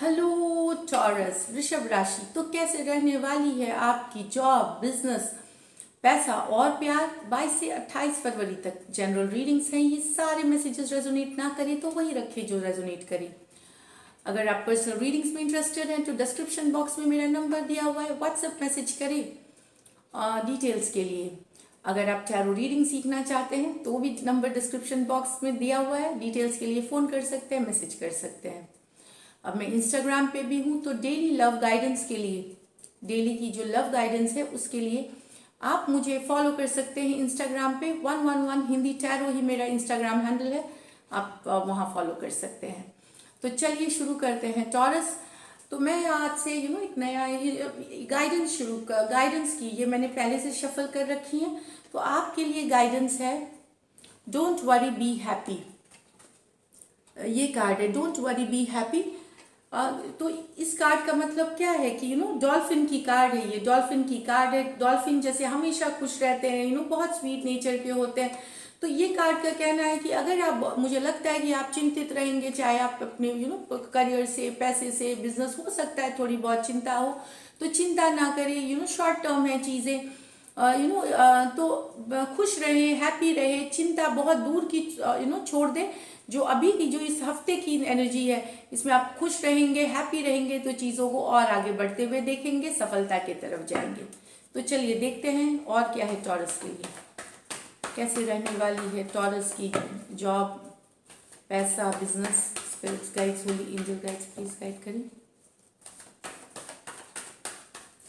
Hello taurus वृषभ राशि। तो कैसे रहने वाली है आपकी जॉब, बिजनेस, पैसा और प्यार? 22 से 28 फरवरी तक जनरल रीडिंग्स हैं। ये सारे मैसेजेस रेजोनेट ना करें तो वही रखें जो रेजोनेट करें। अगर आप पर्सनल रीडिंग्स में इंटरेस्टेड हैं तो डिस्क्रिप्शन बॉक्स में मेरा नंबर दिया हुआ है, व्हाट्सएप मैसेज करें डिटेल्स के लिए। अगर आप टैरो रीडिंग सीखना चाहते हैं तो भी नंबर डिस्क्रिप्शन बॉक्स में दिया हुआ है, डिटेल्स के लिए फ़ोन कर सकते हैं, मैसेज कर सकते हैं। अब मैं इंस्टाग्राम पे भी हूँ, तो डेली लव गाइडेंस के लिए, डेली की जो लव गाइडेंस है उसके लिए आप मुझे फॉलो कर सकते हैं इंस्टाग्राम पे। 111 हिंदी टैरो ही मेरा इंस्टाग्राम हैंडल है, आप वहाँ फॉलो कर सकते हैं। तो चलिए शुरू करते हैं टॉरस। तो मैं आज से एक नया गाइडेंस की ये मैंने पहले से शफल कर रखी है। तो आपके लिए गाइडेंस है डोंट वरी बी हैप्पी। ये कार्ड है डोंट वरी बी हैप्पी। तो इस कार्ड का मतलब क्या है कि डॉल्फिन की कार्ड है, ये डॉल्फिन की कार्ड है। डॉल्फिन जैसे हमेशा खुश रहते हैं, बहुत स्वीट नेचर के होते हैं। तो ये कार्ड का कहना है कि अगर आप, मुझे लगता है कि आप चिंतित रहेंगे, चाहे आप अपने करियर से, पैसे से, बिजनेस, हो सकता है थोड़ी बहुत चिंता हो, तो चिंता ना करें। शॉर्ट टर्म है चीज़ें। तो खुश रहे, हैप्पी रहे, चिंता बहुत दूर की छोड़ दें। जो अभी की, जो इस हफ्ते की एनर्जी है, इसमें आप खुश रहेंगे, हैप्पी रहेंगे, तो चीज़ों को और आगे बढ़ते हुए देखेंगे, सफलता की तरफ जाएंगे। तो चलिए देखते हैं और क्या है टॉरस के लिए, कैसे रहने वाली है टॉरस की जॉब, पैसा, business. Spirits guides, holy angel guides, please guide करें।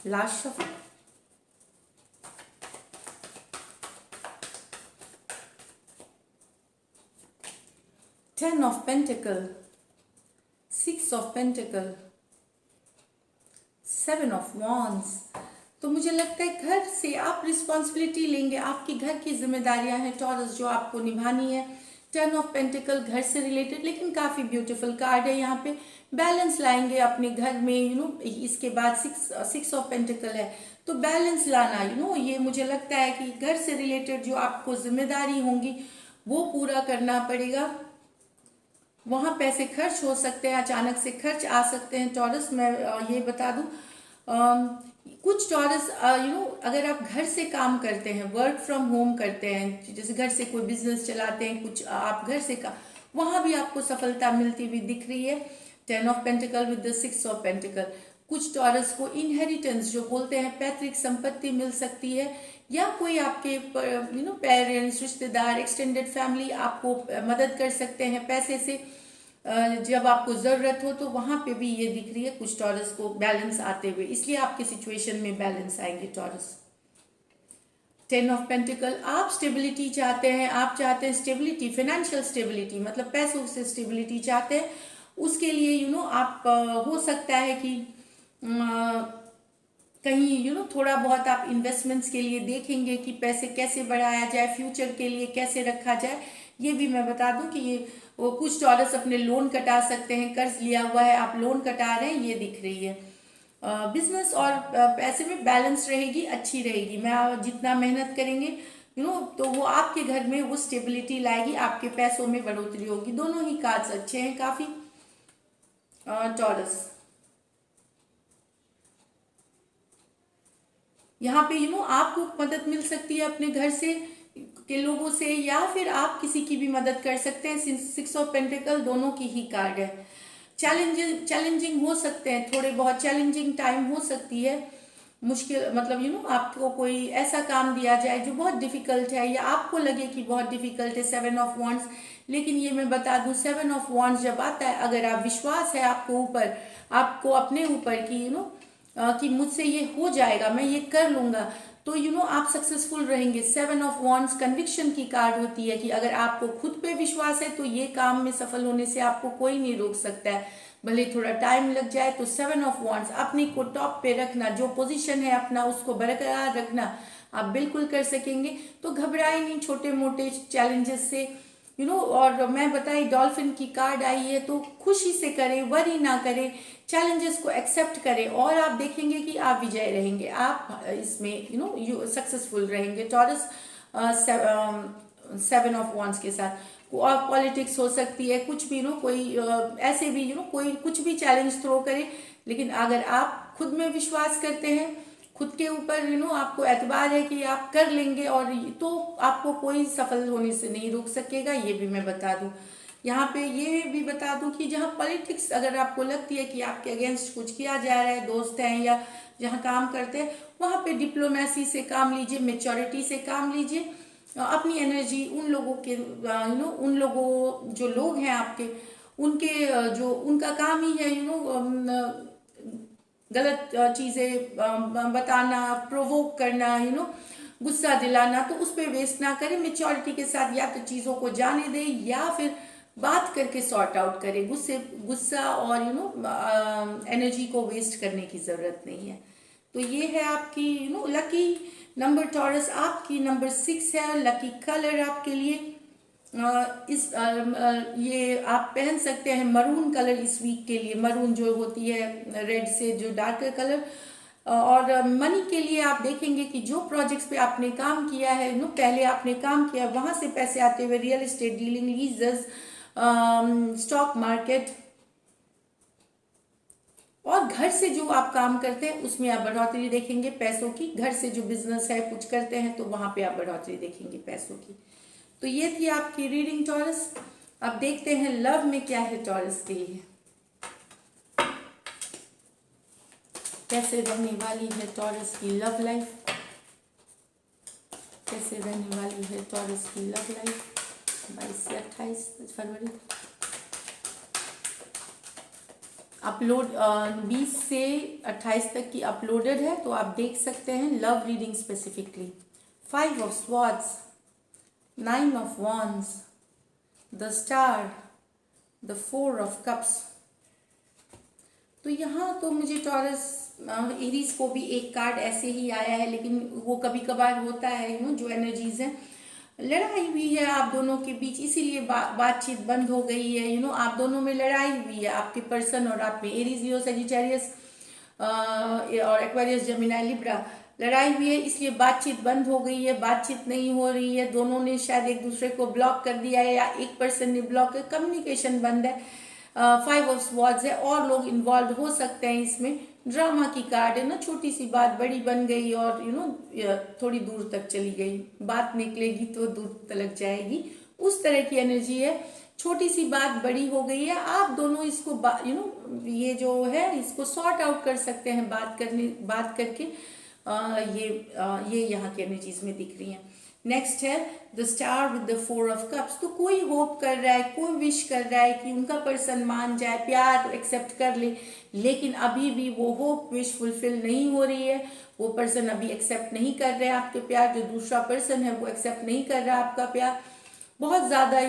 Last shuffle. Ten of Pentacle, Six of Pentacle, Seven of Wands। तो मुझे लगता है घर से आप रिस्पॉन्सिबिलिटी लेंगे, आपकी घर की जिम्मेदारियां हैं टॉरस जो आपको निभानी है। टेन ऑफ पेंटिकल घर से रिलेटेड, लेकिन काफ़ी ब्यूटीफुल कार्ड है। यहाँ पे बैलेंस लाएंगे अपने घर में। इसके बाद सिक्स ऑफ पेंटिकल है, तो बैलेंस लाना ये मुझे लगता है कि घर से रिलेटेड जो आपको जिम्मेदारी होंगी वो पूरा करना पड़ेगा। वहाँ पैसे खर्च हो सकते हैं, अचानक से खर्च आ सकते हैं टॉरस। मैं ये बता दूं, कुछ टॉरस अगर आप घर से काम करते हैं, वर्क फ्रॉम होम करते हैं, जैसे घर से कोई बिजनेस चलाते हैं, कुछ आप घर से वहाँ भी आपको सफलता मिलती हुई दिख रही है। Ten of pentacle with the six of pentacle. कुछ टॉरस को इनहेरिटेंस जो बोलते हैं, पैतृक संपत्ति मिल सकती है, या कोई आपके पेरेंट्स, रिश्तेदार, एक्सटेंडेड फैमिली आपको मदद कर सकते हैं पैसे से जब आपको ज़रूरत हो। तो वहाँ पे भी ये दिख रही है कुछ टॉरस को बैलेंस आते हुए, इसलिए आपके सिचुएशन में बैलेंस आएंगे टॉरस। टेन ऑफ पेंटिकल, आप स्टेबिलिटी चाहते हैं, आप चाहते हैं स्टेबिलिटी, फाइनेंशियल स्टेबिलिटी, मतलब पैसों से स्टेबिलिटी चाहते हैं। उसके लिए आप हो सकता है कि कहीं थोड़ा बहुत आप इन्वेस्टमेंट्स के लिए देखेंगे कि पैसे कैसे बढ़ाया जाए, फ्यूचर के लिए कैसे रखा जाए। ये भी मैं बता दूं कि ये वो कुछ टॉरस अपने लोन कटा सकते हैं, कर्ज लिया हुआ है, आप लोन कटा रहे हैं, ये दिख रही है। बिजनेस और पैसे में बैलेंस रहेगी, अच्छी रहेगी। मैं जितना मेहनत करेंगे तो वो आपके घर में वो स्टेबिलिटी लाएगी, आपके पैसों में बढ़ोतरी होगी। दोनों ही कार्ड्स अच्छे हैं काफी टॉरस। यहाँ पे आपको मदद मिल सकती है अपने घर से के लोगों से, या फिर आप किसी की भी मदद कर सकते हैं। सिक्स ऑफ पेंटिकल दोनों की ही कार्ड है। चैलेंजिंग हो सकते हैं, थोड़े बहुत चैलेंजिंग टाइम हो सकती है, मुश्किल, मतलब आपको कोई ऐसा काम दिया जाए जो बहुत डिफिकल्ट है, या आपको लगे कि बहुत डिफिकल्ट है। सेवन ऑफ वॉन्ड्स, लेकिन ये मैं बता दूं, सेवन ऑफ वॉन्ड्स जब आता है, अगर आप विश्वास है आपको ऊपर, आपको अपने ऊपर कि कि मुझसे ये हो जाएगा, मैं ये कर लूंगा, तो आप सक्सेसफुल रहेंगे। सेवन ऑफ वॉन्ड्स कन्विक्शन की कार्ड होती है कि अगर आपको खुद पे विश्वास है तो ये काम में सफल होने से आपको कोई नहीं रोक सकता है, भले थोड़ा टाइम लग जाए। तो सेवन ऑफ वॉन्ड्स, अपने को टॉप पे रखना, जो पोजीशन है अपना उसको बरकरार रखना, आप बिल्कुल कर सकेंगे। तो घबराए नहीं छोटे मोटे चैलेंजेस से, और मैं बताई डॉल्फिन की कार्ड आई है, तो खुशी से करें, वरी ना करें, चैलेंजेस को एक्सेप्ट करें, और आप देखेंगे कि आप विजय रहेंगे, आप इसमें सक्सेसफुल रहेंगे टॉरस। सेवन ऑफ वॉन्ड्स के साथ और पॉलिटिक्स हो सकती है, कुछ भी कोई ऐसे भी कोई कुछ भी चैलेंज थ्रो करे, लेकिन अगर आप खुद में विश्वास करते हैं, खुद के ऊपर आपको एतबार है कि आप कर लेंगे, और तो आपको कोई सफल होने से नहीं रोक सकेगा। ये भी मैं बता दूं, यहाँ पे ये भी बता दूं कि जहाँ पॉलिटिक्स अगर आपको लगती है कि आपके अगेंस्ट कुछ किया जा रहा है, दोस्त हैं या जहाँ काम करते हैं, वहाँ पे डिप्लोमेसी से काम लीजिए, मेच्योरिटी से काम लीजिए, अपनी एनर्जी उन लोगों के उन लोगों जो लोग हैं आपके, उनके जो उनका काम ही है गलत चीज़ें बताना, प्रोवोक करना, गुस्सा दिलाना, तो उस पर वेस्ट ना करें। मेच्योरिटी के साथ या तो चीज़ों को जाने दें या फिर बात करके सॉर्ट आउट करें। गुस्सा और एनर्जी को वेस्ट करने की ज़रूरत नहीं है। तो ये है आपकी लकी नंबर टॉरस, आपकी नंबर 6 है। लकी कलर आपके लिए ये आप पहन सकते हैं मरून कलर इस वीक के लिए। मरून जो होती है रेड से जो डार्कर कलर। और मनी के लिए आप देखेंगे कि जो प्रोजेक्ट्स पे आपने काम किया है, पहले आपने काम किया, वहां से पैसे आते हुए, real estate dealing, लीजेस, stock market, और घर से जो आप काम करते हैं उसमें आप बढ़ोतरी देखेंगे पैसों की। घर से जो बिजनेस है कुछ करते हैं तो वहां पे आप बढ़ोतरी देखेंगे पैसों की। तो ये थी आपकी रीडिंग टॉरस। अब देखते हैं लव में क्या है टॉरस के लिए, कैसे रहने वाली है टॉरस की लव लाइफ, कैसे रहने वाली है टॉरस की लव लाइफ 22 से 28 फरवरी। अपलोड 20 से 28 तक की अपलोडेड है, तो आप देख सकते हैं love reading specifically. 5 of swords, 9 of wands, the star, the 4 of cups. तो यहाँ तो मुझे टॉरस एरीज को भी एक कार्ड ऐसे ही आया है, लेकिन वो कभी कभार होता है जो एनर्जीज हैं, लड़ाई हुई है आप दोनों के बीच, इसीलिए बातचीत बंद हो गई है। आप दोनों में लड़ाई हुई है, आपके पर्सन और आप में। एरीज, लियो, सजिटेरियस और एक्वेरियस, जेमिनी, लिब्रा, लड़ाई हुई है, इसलिए बातचीत बंद हो गई है, बातचीत नहीं हो रही है। दोनों ने शायद एक दूसरे को ब्लॉक कर दिया है या एक पर्सन ने ब्लॉक, कम्युनिकेशन बंद है। 5 ऑफ स्वॉर्ड्स है, और लोग इन्वॉल्व हो सकते हैं इसमें। ड्रामा की कार्ड है ना, छोटी सी बात बड़ी बन गई और थोड़ी दूर तक चली गई, बात निकलेगी तो दूर तक जाएगी, उस तरह की एनर्जी है। छोटी सी बात बड़ी हो गई है, आप दोनों इसको ये जो है इसको सॉर्ट आउट कर सकते हैं बात करके। ये यहाँ की एनर्जीज में दिख रही हैं। नेक्स्ट है the star with the 4 of cups. तो कोई होप कर रहा है, कोई विश कर रहा है कि उनका पर्सन मान जाए, प्यार एक्सेप्ट कर ले, लेकिन अभी भी वो होप विश फुलफिल नहीं हो रही है। वो पर्सन अभी एक्सेप्ट नहीं कर रहे हैं आपके प्यार, जो दूसरा पर्सन है वो एक्सेप्ट नहीं कर रहा आपका प्यार। बहुत ज्यादा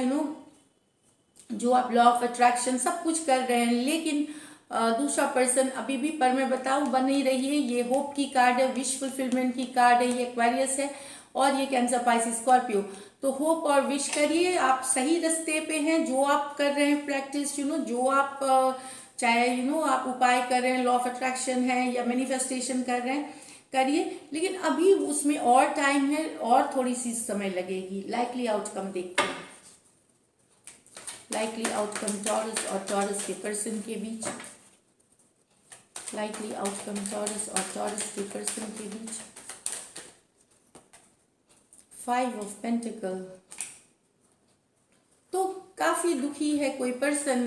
जो आप लॉ ऑफ अट्रैक्शन सब कुछ कर रहे हैं, लेकिन दूसरा पर्सन अभी भी, पर मैं बताऊं, बन नहीं रही है। ये होप की कार्ड है, विश फुलफिलमेंट की कार्ड है, ये एक्वेरियस है और ये कैंसर, पाइसिस, स्कॉर्पियो। तो होप और विश करिए, आप सही रास्ते पे हैं। जो आप कर रहे हैं प्रैक्टिस, जो आप चाहे आप उपाय कर रहे हैं, लॉ ऑफ अट्रैक्शन है या मैनिफेस्टेशन कर रहे हैं, करिए, लेकिन अभी उसमें और टाइम है और थोड़ी सी समय लगेगी। लाइकली आउटकम देखते हैं, लाइकली आउटकम टॉरस और टॉरस के पर्सन के बीच, लाइकली आउटकम टॉरस और टॉरस के पर्सन के बीच। 5 ऑफ पेंटिकल, तो काफी दुखी है कोई person.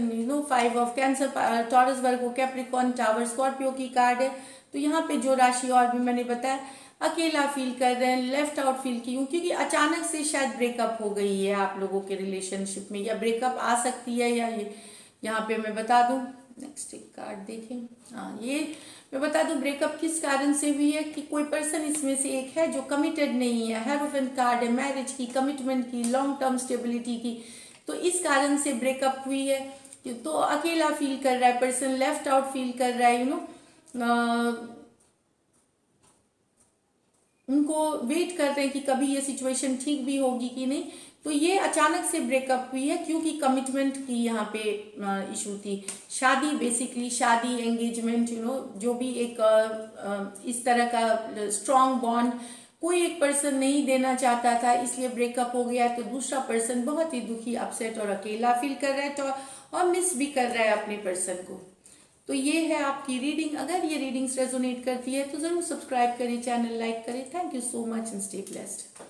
5 of cancer, taurus, Virgo, Capricorn, tower, Scorpio की कार्ड है। तो यहाँ पे जो राशि और भी मैंने बताया, अकेला फील कर रहे हैं, लेफ्ट आउट फील क्योंकि अचानक से शायद ब्रेकअप हो गई है आप लोगों के रिलेशनशिप में, या ब्रेकअप आ सकती है, या ये यहाँ पे मैं बता दूं। नेक्स्ट एक कार्ड देखें, हाँ, ये मैं बता दूं ब्रेकअप किस कारण से हुई है, कि कोई पर्सन इसमें से एक है जो कमिटेड नहीं है। हेरोफेंट कार्ड है, मैरिज की, कमिटमेंट की, लॉन्ग टर्म स्टेबिलिटी की, तो इस कारण से ब्रेकअप हुई है। तो अकेला फील कर रहा है पर्सन, लेफ्ट आउट फील कर रहा है। उनको वेट कर रहे हैं कि कभी ये सिचुएशन ठीक भी होगी कि नहीं। तो ये अचानक से ब्रेकअप हुई है क्योंकि कमिटमेंट की यहाँ पे इशू थी। शादी, बेसिकली शादी, एंगेजमेंट, जो भी एक इस तरह का स्ट्रॉन्ग बॉन्ड कोई एक पर्सन नहीं देना चाहता था, इसलिए ब्रेकअप हो गया, तो दूसरा पर्सन बहुत ही दुखी, अपसेट और अकेला फील कर रहा है, तो और मिस भी कर रहा है अपने पर्सन को। तो ये है आपकी रीडिंग। अगर ये रीडिंग्स रेजोनेट करती है तो ज़रूर सब्सक्राइब करें, चैनल लाइक करें। Thank you so much and stay blessed.